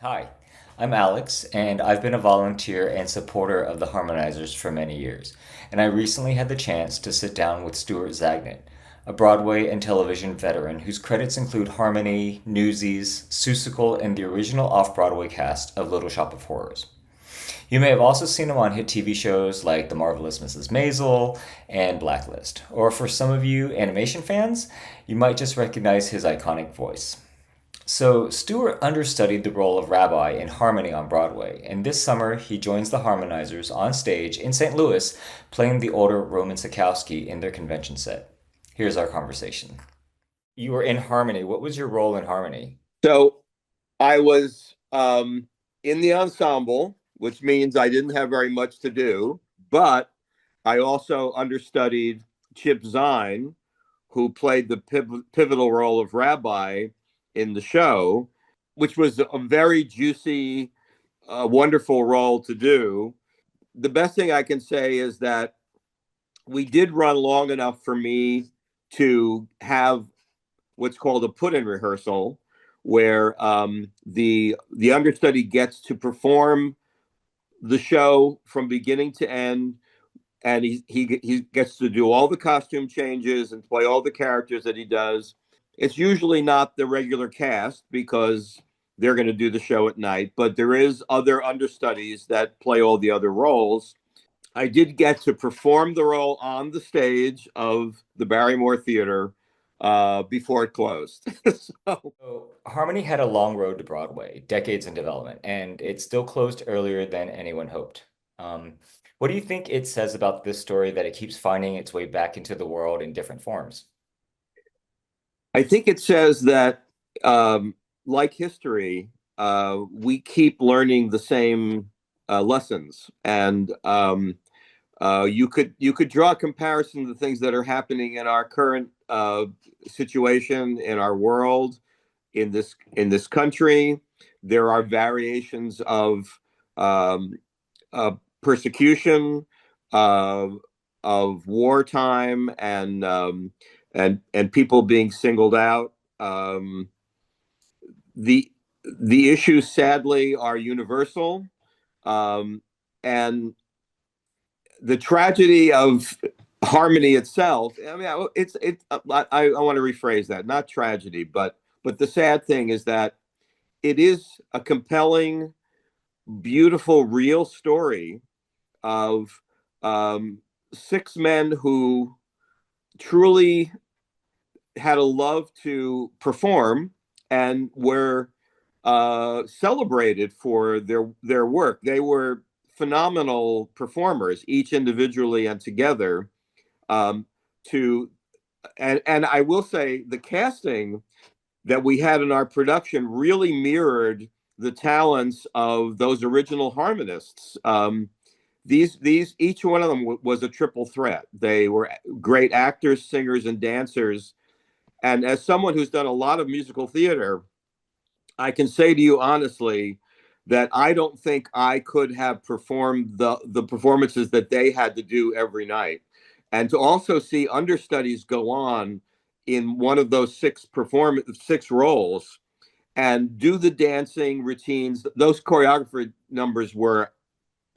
Hi, I'm Alex, and I've been a volunteer and supporter of the Harmonizers for many years. And I recently had the chance to sit down with Stuart Zagnit, a Broadway and television veteran whose credits include Harmony, Newsies, Seussical, and the original off-Broadway cast of Little Shop of Horrors. You may have also seen him on hit TV shows like The Marvelous Mrs. Maisel and Blacklist. Or for some of you animation fans, you might just recognize his iconic voice. So, Stewart understudied the role of Rabbi in Harmony on Broadway, and this summer he joins the Harmonizers on stage in St. Louis, playing the older Roman Cycowski in their convention set. Here's our conversation. You were in Harmony. What was your role in Harmony? So I was in the ensemble, which means I didn't have very much to do, but I also understudied Chip Zien, who played the pivotal role of Rabbi in the show, which was a very juicy, wonderful role to do. The best thing I can say is that we did run long enough for me to have what's called a put-in rehearsal, where the understudy gets to perform the show from beginning to end, and he gets to do all the costume changes and play all the characters that he does. It's usually not the regular cast because they're going to do the show at night, but there is other understudies that play all the other roles. I did get to perform the role on the stage of the Barrymore Theater before it closed. So, So, Harmony had a long road to Broadway, decades in development, and it still closed earlier than anyone hoped. Um, what do you think it says about this story that it keeps finding its way back into the world in different forms? I think it says that, like history, we keep learning the same lessons, and you could draw a comparison to things that are happening in our current situation in our world, in this country. There are variations of persecution, of wartime, and people being singled out. The issues, sadly, are universal, um, and the tragedy of harmony itself. I mean, I want to rephrase that. Not tragedy, but the sad thing is that it is a compelling, beautiful, real story of six men who truly had a love to perform and were celebrated for their work. They were phenomenal performers, each individually and together. Um, to and I will say the casting that we had in our production really mirrored the talents of those original harmonists. These each one of them was a triple threat. They were great actors, singers, and dancers. And as someone who's done a lot of musical theater, I can say to you honestly that I don't think I could have performed the performances that they had to do every night. And to also see understudies go on in one of those six roles and do the dancing routines, those choreography numbers were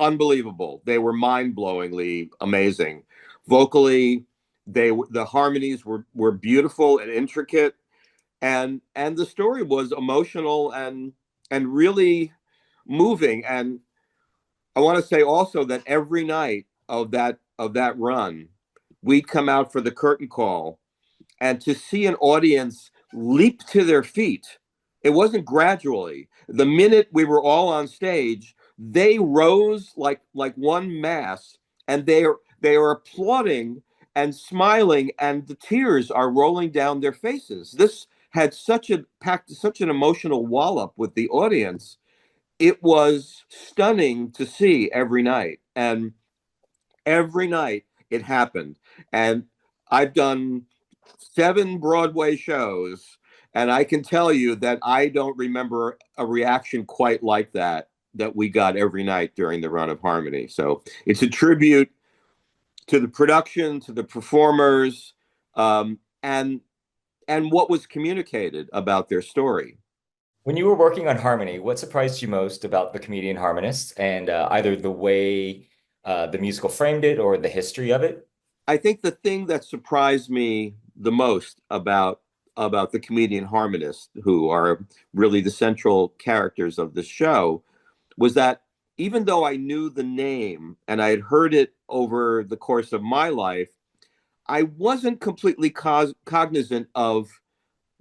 unbelievable. They were mind-blowingly amazing. Vocally, the harmonies were beautiful and intricate, and the story was emotional and really moving. And I want to say also that every night of that run, we'd come out for the curtain call, and to see an audience leap to their feet, it wasn't gradually. The minute we were all on stage, they rose like one mass, and they are applauding and smiling, and the tears are rolling down their faces. This had packed such an emotional wallop with the audience. It was stunning to see every night, and every night it happened. And I've done 7 Broadway shows, and I can tell you that I don't remember a reaction quite like that we got every night during the run of Harmony. So it's a tribute to the production, to the performers, and what was communicated about their story. When you were working on Harmony, what surprised you most about the Comedian Harmonists and either the way the musical framed it or the history of it? I think the thing that surprised me the most about the comedian harmonists, who are really the central characters of the show, was that even though I knew the name and I had heard it over the course of my life, I wasn't completely cognizant of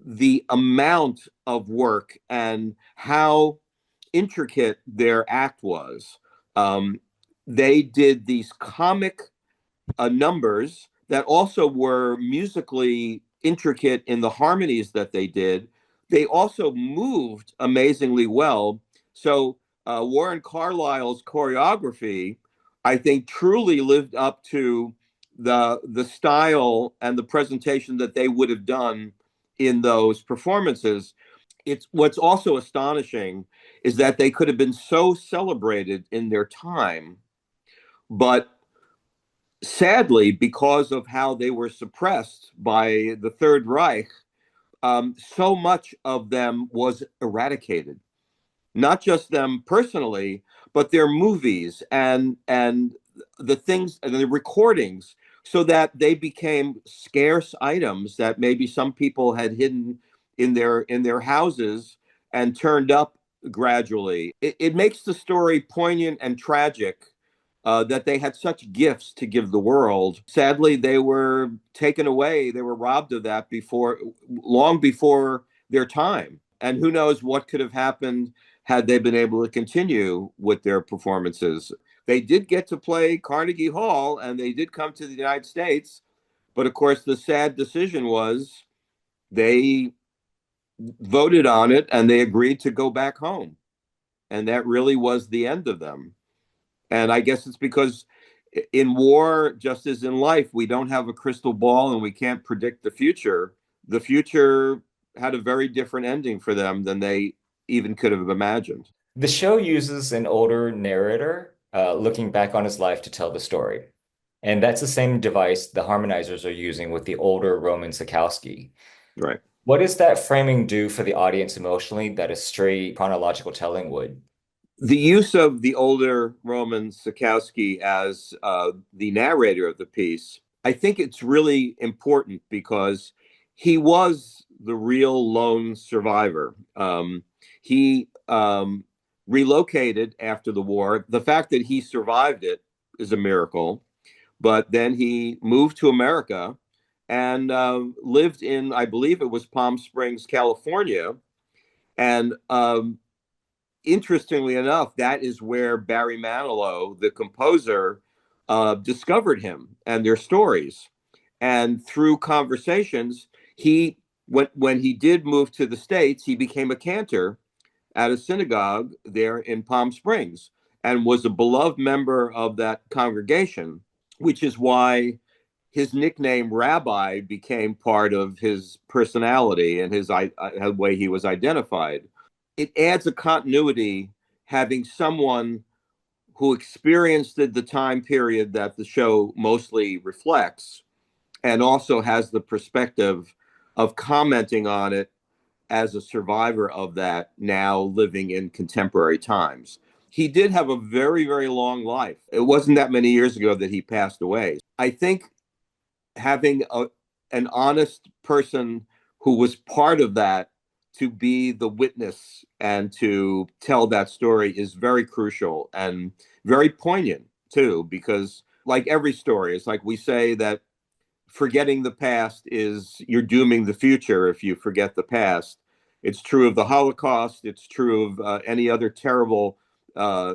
the amount of work and how intricate their act was. Um, they did these comic numbers that also were musically intricate in the harmonies that they did. They also moved amazingly well. So Warren Carlyle's choreography, I think, truly lived up to the style and the presentation that they would have done in those performances. It's what's also astonishing is that they could have been so celebrated in their time, but sadly, because of how they were suppressed by the Third Reich, so much of them was eradicated. Not just them personally, but their movies and the things and the recordings, so that they became scarce items that maybe some people had hidden in their houses and turned up gradually. It makes the story poignant and tragic, that they had such gifts to give the world. Sadly, they were taken away. They were robbed of that long before their time. And who knows what could have happened had they been able to continue with their performances. They did get to play Carnegie Hall and they did come to the United States. But of course, the sad decision was they voted on it and they agreed to go back home. And that really was the end of them. And I guess it's because in war, just as in life, we don't have a crystal ball and we can't predict the future. The future had a very different ending for them than they even could have imagined. The show uses an older narrator looking back on his life to tell the story. And that's the same device the harmonizers are using with the older Roman Cycowski. Right. What does that framing do for the audience emotionally that a straight chronological telling would? The use of the older Roman Cycowski as the narrator of the piece, I think it's really important because he was the real lone survivor. He relocated after the war. The fact that he survived it is a miracle. But then he moved to America and lived in, I believe it was Palm Springs, California. And interestingly enough, that is where Barry Manilow, the composer, discovered him and their stories. And through conversations, when he did move to the States, he became a cantor at a synagogue there in Palm Springs and was a beloved member of that congregation, which is why his nickname Rabbi became part of his personality and his way he was identified. It adds a continuity having someone who experienced the time period that the show mostly reflects and also has the perspective of commenting on it as a survivor of that, now living in contemporary times. He did have a very, very long life. It wasn't that many years ago that he passed away. I think having an honest person who was part of that to be the witness and to tell that story is very crucial and very poignant too, because like every story, it's like we say that forgetting the past is you're dooming the future if you forget the past. It's true of the Holocaust. It's true of any other terrible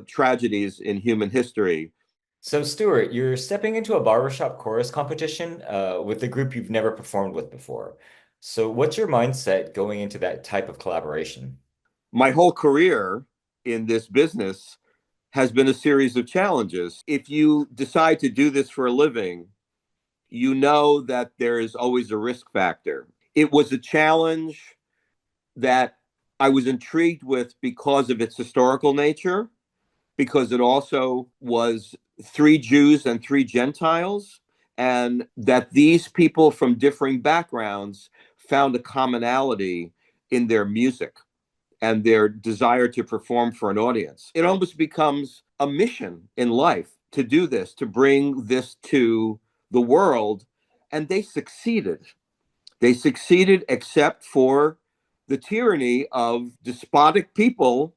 tragedies in human history. So, Stuart, you're stepping into a barbershop chorus competition with a group you've never performed with before. So, what's your mindset going into that type of collaboration? My whole career in this business has been a series of challenges. If you decide to do this for a living, you know that there is always a risk factor. It was a challenge that I was intrigued with because of its historical nature, because it also was three Jews and three Gentiles, and that these people from differing backgrounds found a commonality in their music. and their desire to perform for an audience. It almost becomes a mission in life to do this, to bring this to the world. And they succeeded. They succeeded except for the tyranny of despotic people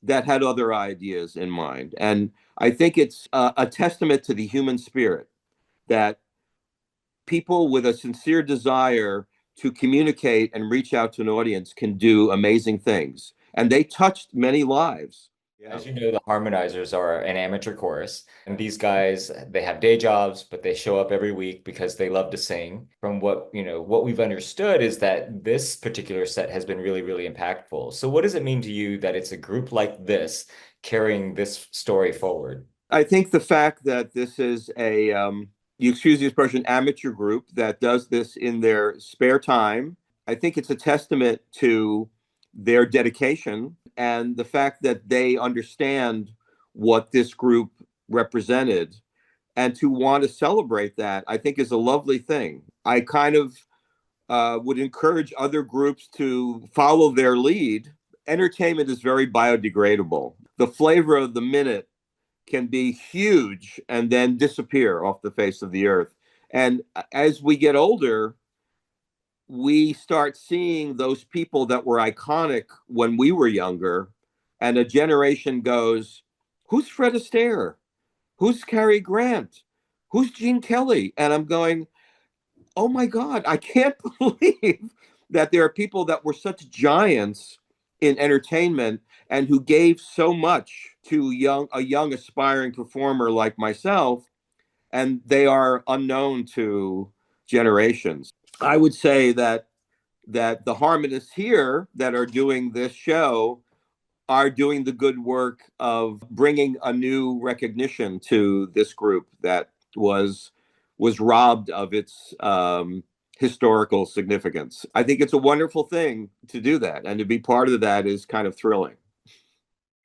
that had other ideas in mind. And I think it's a testament to the human spirit that people with a sincere desire to communicate and reach out to an audience can do amazing things. And they touched many lives. Yeah. As you know, the Harmonizers are an amateur chorus, and these guys, they have day jobs, but they show up every week because they love to sing. From what we've understood is that this particular set has been really, really impactful. So what does it mean to you that it's a group like this carrying this story forward? I think the fact that this is a, you excuse the expression, amateur group that does this in their spare time, I think it's a testament to their dedication and the fact that they understand what this group represented, and to want to celebrate that, I think is a lovely thing. I kind of would encourage other groups to follow their lead. Entertainment is very biodegradable. The flavor of the minute can be huge and then disappear off the face of the earth. And as we get older, we start seeing those people that were iconic when we were younger, and a generation goes, who's Fred Astaire? Who's Cary Grant? Who's Gene Kelly? And I'm going, oh my God, I can't believe that there are people that were such giants in entertainment and who gave so much to a young aspiring performer like myself, and they are unknown to generations. I would say that the harmonists here that are doing this show are doing the good work of bringing a new recognition to this group that was robbed of its historical significance. I think it's a wonderful thing to do that, and to be part of that is kind of thrilling.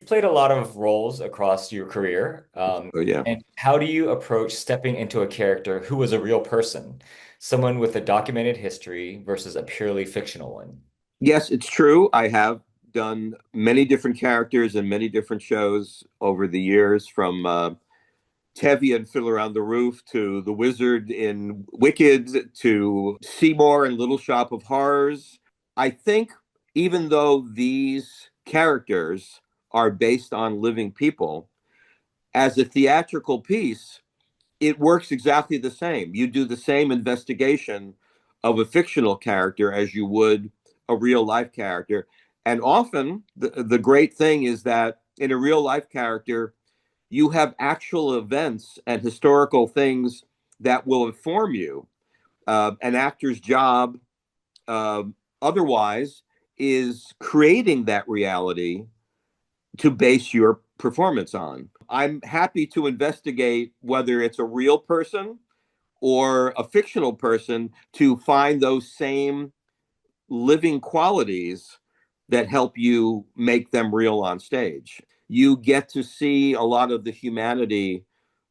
You played a lot of roles across your career. Yeah. And how do you approach stepping into a character who was a real person, someone with a documented history versus a purely fictional one? Yes, it's true. I have done many different characters in many different shows over the years, from 𝘕𝑩𝘬𝘃 and Fiddler on the Roof to the Wizard in Wicked to Seymour in Little Shop of Horrors. I think even though these characters are based on living people, as a theatrical piece, it works exactly the same. You do the same investigation of a fictional character as you would a real life character. And often the great thing is that in a real life character, you have actual events and historical things that will inform you. An actor's job otherwise is creating that reality to base your performance on. I'm happy to investigate whether it's a real person or a fictional person to find those same living qualities that help you make them real on stage. You get to see a lot of the humanity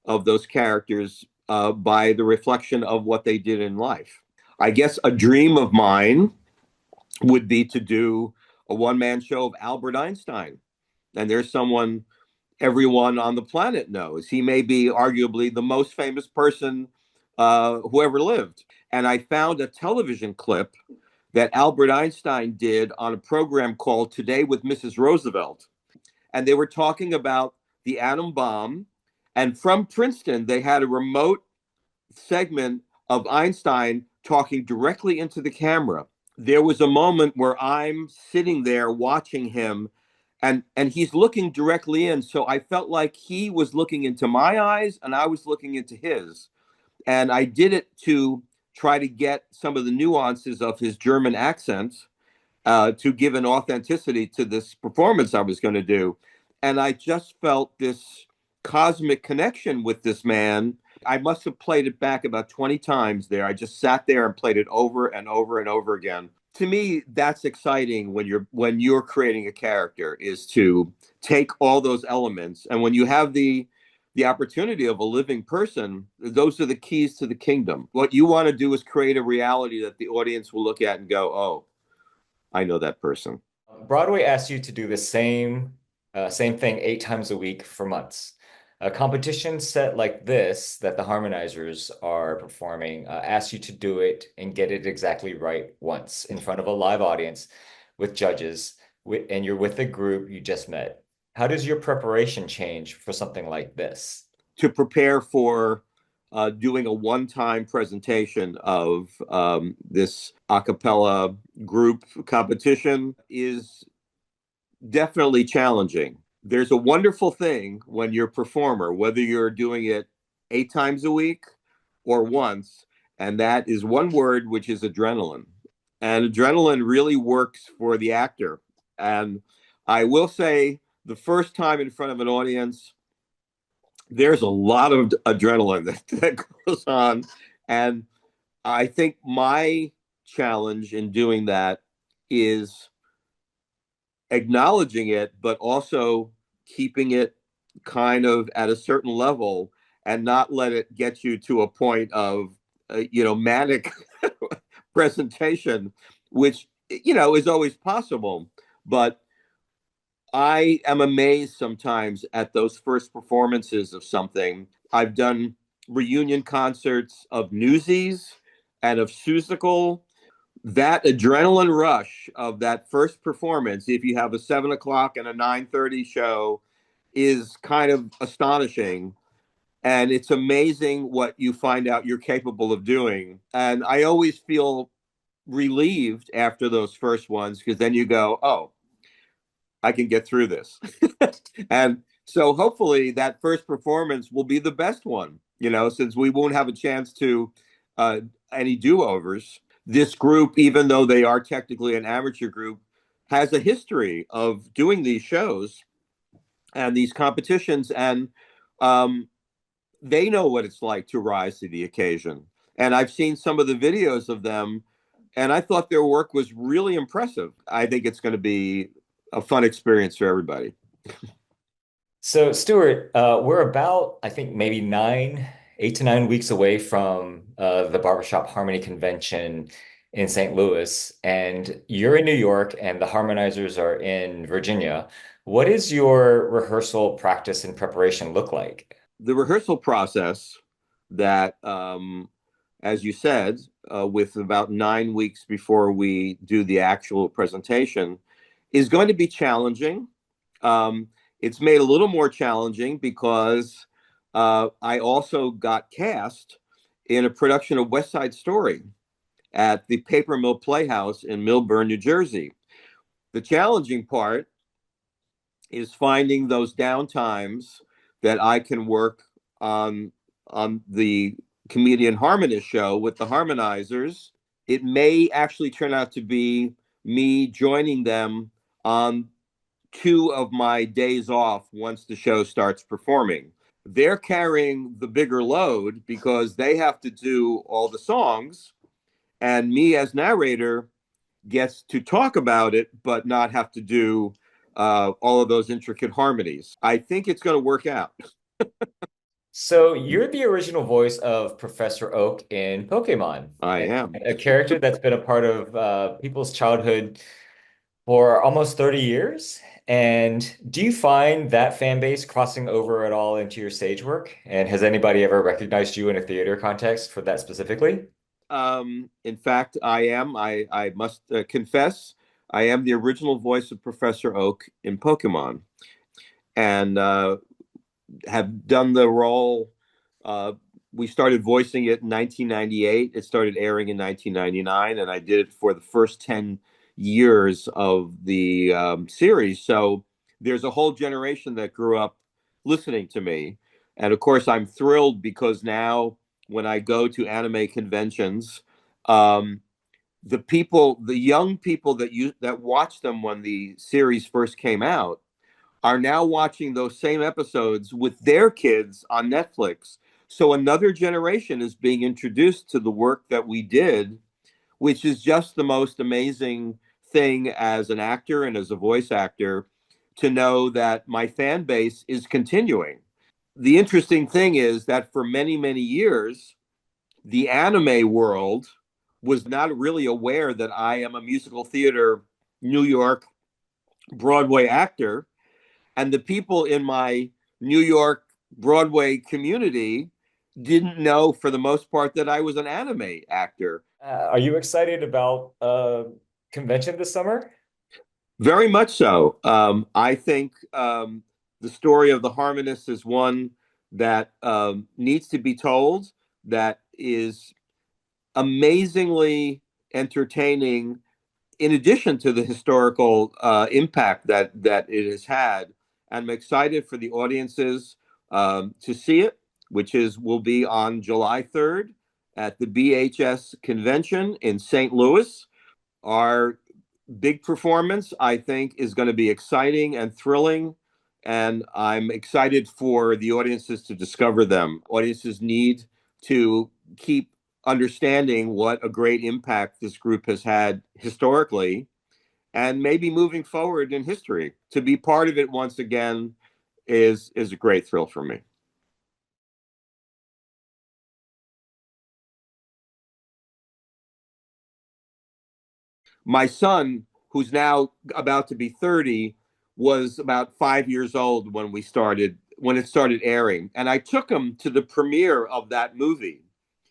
of those characters by the reflection of what they did in life. I guess a dream of mine would be to do a one-man show of Albert Einstein. And there's someone everyone on the planet knows. He may be arguably the most famous person who ever lived. And I found a television clip that Albert Einstein did on a program called Today with Mrs. Roosevelt. And they were talking about the atom bomb. And from Princeton, they had a remote segment of Einstein talking directly into the camera. There was a moment where I'm sitting there watching him, and he's looking directly in. So I felt like he was looking into my eyes and I was looking into his. And I did it to try to get some of the nuances of his German accent to give an authenticity to this performance I was going to do. And I just felt this cosmic connection with this man. I must have played it back about 20 times there. I just sat there and played it over and over and over again. To me, that's exciting when you're creating a character, is to take all those elements. And when you have the opportunity of a living person, those are the keys to the kingdom. What you want to do is create a reality that the audience will look at and go, oh, I know that person. Broadway asks you to do the same thing 8 times a week for months. A competition set like this that the Harmonizers are performing asks you to do it and get it exactly right once in front of a live audience with judges, and you're with the group you just met. How does your preparation change for something like this? To prepare for doing a one-time presentation of this a cappella group competition is definitely challenging. There's a wonderful thing when you're a performer, whether you're doing it 8 times a week or once, and that is one word, which is adrenaline. And adrenaline really works for the actor. And I will say, the first time in front of an audience, there's a lot of adrenaline that goes on. And I think my challenge in doing that is acknowledging it, but also keeping it kind of at a certain level and not let it get you to a point of, manic presentation, which, is always possible. But I am amazed sometimes at those first performances of something. I've done reunion concerts of Newsies and of Seussical. That adrenaline rush of that first performance, if you have a 7 o'clock and a 9:30 show, is kind of astonishing. And it's amazing what you find out you're capable of doing. And I always feel relieved after those first ones, because then you go, oh, I can get through this. And so hopefully that first performance will be the best one, since we won't have a chance to any do-overs. This group, even though they are technically an amateur group, has a history of doing these shows and these competitions, and they know what it's like to rise to the occasion. And I've seen some of the videos of them, and I thought their work was really impressive. I think it's going to be a fun experience for everybody. So, Stuart, we're about, I think, maybe 8 to 9 weeks away from the Barbershop Harmony Convention in St. Louis, and you're in New York, and the Harmonizers are in Virginia. What is your rehearsal practice and preparation look like? The rehearsal process that, as you said, with about 9 weeks before we do the actual presentation, is going to be challenging. It's made a little more challenging because I also got cast in a production of West Side Story at the Paper Mill Playhouse in Millburn, New Jersey. The challenging part is finding those downtimes that I can work on the Comedian Harmonist show with the Harmonizers. It may actually turn out to be me joining them on 2 of my days off once the show starts performing. They're carrying the bigger load because they have to do all the songs, and me as narrator gets to talk about it, but not have to do all of those intricate harmonies. I think it's going to work out. So, you're the original voice of Professor Oak in Pokemon, I am. a character that's been a part of people's childhood for almost 30 years. And do you find that fan base crossing over at all into your stage work? And has anybody ever recognized you in a theater context for that specifically? In fact, I am. I must confess, I am the original voice of Professor Oak in Pokemon, and have done the role. We started voicing it in 1998. It started airing in 1999, and I did it for the first 10 years of the series. So there's a whole generation that grew up listening to me. And of course, I'm thrilled because now when I go to anime conventions, the young people that watched them when the series first came out are now watching those same episodes with their kids on Netflix. So another generation is being introduced to the work that we did, which is just the most amazing thing as an actor and as a voice actor, to know that my fan base is continuing. The interesting thing is that for many, many years, the anime world was not really aware that I am a musical theater New York Broadway actor, and the people in my New York Broadway community didn't know, for the most part, that I was an anime actor. Are you excited about convention this summer? Very much so. I think the story of the Harmonists is one that needs to be told, that is amazingly entertaining, in addition to the historical impact that it has had. I'm excited for the audiences to see it, which is will be on July 3rd at the BHS convention in St. Louis. Our big performance, I think, is going to be exciting and thrilling, and I'm excited for the audiences to discover them. Audiences need to keep understanding what a great impact this group has had historically and maybe moving forward in history. To be part of it once again is a great thrill for me. My son, who's now about to be 30, was about 5 years old when it started airing. And I took him to the premiere of that movie.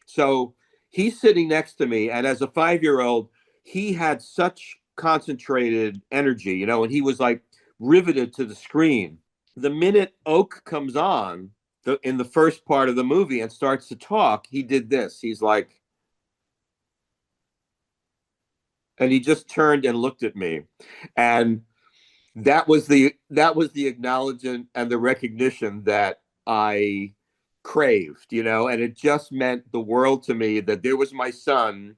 So he's sitting next to me. And as a 5-year-old, he had such concentrated energy, and he was like riveted to the screen. The minute Oak comes on in the first part of the movie and starts to talk, he did this. He's like, and he just turned and looked at me, and that was the acknowledgement and the recognition that I craved, and it just meant the world to me that there was my son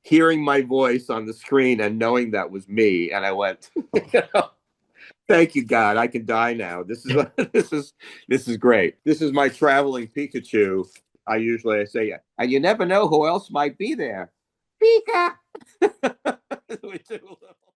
hearing my voice on the screen and knowing that was me. And I went, thank you, God, I can die now. This is this is great. This is my traveling Pikachu. I say, and you never know who else might be there. Pika. We do a little.